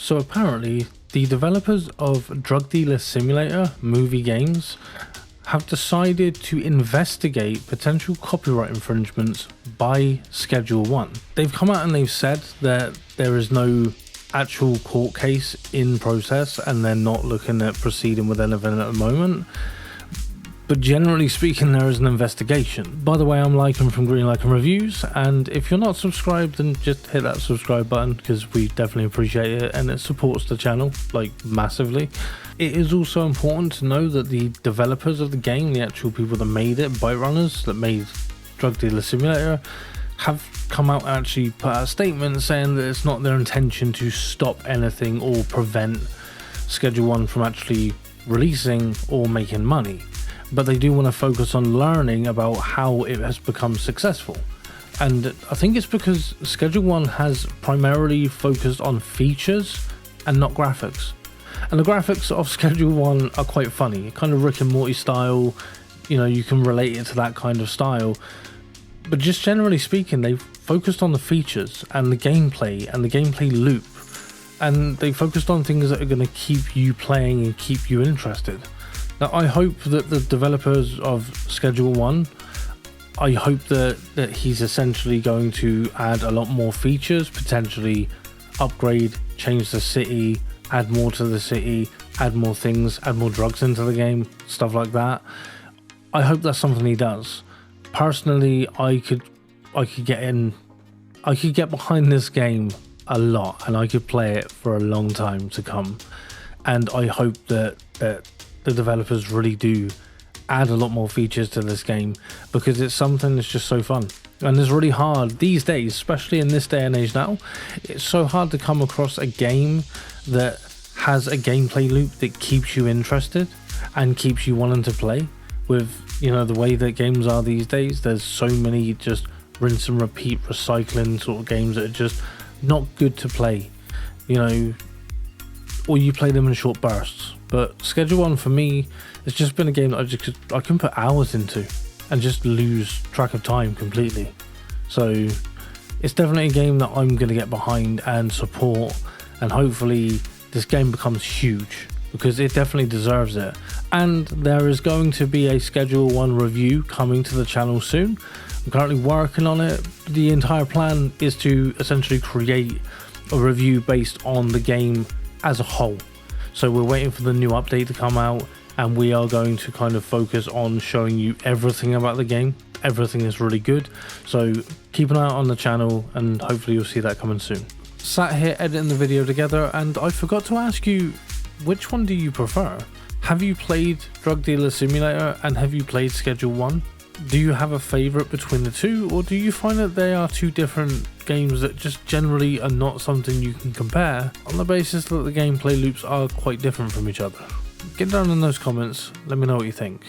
So apparently, the developers of Drug Dealer Simulator movie games have decided to investigate potential copyright infringements by Schedule 1. They've come out and they've said that there is no actual court case in process and they're not looking at proceeding with anything at the moment. But generally speaking, there is an investigation. By the way, I'm Lycan from Green Lycan Reviews, and if you're not subscribed, then just hit that subscribe button because we definitely appreciate it and it supports the channel like massively. It is also important to know that the developers of the game, the actual people that made it, Bite Runners that made Drug Dealer Simulator, have come out and actually put out a statement saying that it's not their intention to stop anything or prevent Schedule 1 from actually releasing or making money. But they do want to focus on learning about how it has become successful. And I think it's because Schedule 1 has primarily focused on features and not graphics. And the graphics of Schedule 1 are quite funny, kind of Rick and Morty style, you know, you can relate it to that kind of style. But just generally speaking, they've focused on the features and the gameplay and the gameplay loop. And they focused on things that are going to keep you playing and keep you interested. Now, I hope that the developers of Schedule 1, I hope that he's essentially going to add a lot more features, potentially upgrade, change the city, add more to the city, add more things, add more drugs into the game, stuff like that. I hope that's something he does. Personally, I could get behind this game a lot and I could play it for a long time to come. And I hope that the developers really do add a lot more features to this game because it's something that's just so fun. And it's really hard these days, especially in this day and age now, it's so hard to come across a game that has a gameplay loop that keeps you interested and keeps you wanting to play. With, you know, the way that games are these days, there's so many just rinse and repeat recycling sort of games that are just not good to play, you know, or you play them in short bursts. But Schedule 1 for me, it's just been a game that I can put hours into and just lose track of time completely. So it's definitely a game that I'm going to get behind and support, and hopefully this game becomes huge because it definitely deserves it. And there is going to be a Schedule 1 review coming to the channel soon. I'm currently working on it. The entire plan is to essentially create a review based on the game as a whole. So we're waiting for the new update to come out, and we are going to kind of focus on showing you everything about the game. Everything is really good. So keep an eye out on the channel and hopefully you'll see that coming soon. Sat here editing the video together and I forgot to ask you, which one do you prefer? Have you played Drug Dealer Simulator and have you played Schedule 1? Do you have a favorite between the two, or do you find that they are two different games that just generally are not something you can compare on the basis that the gameplay loops are quite different from each other? Get down in those comments, let me know what you think.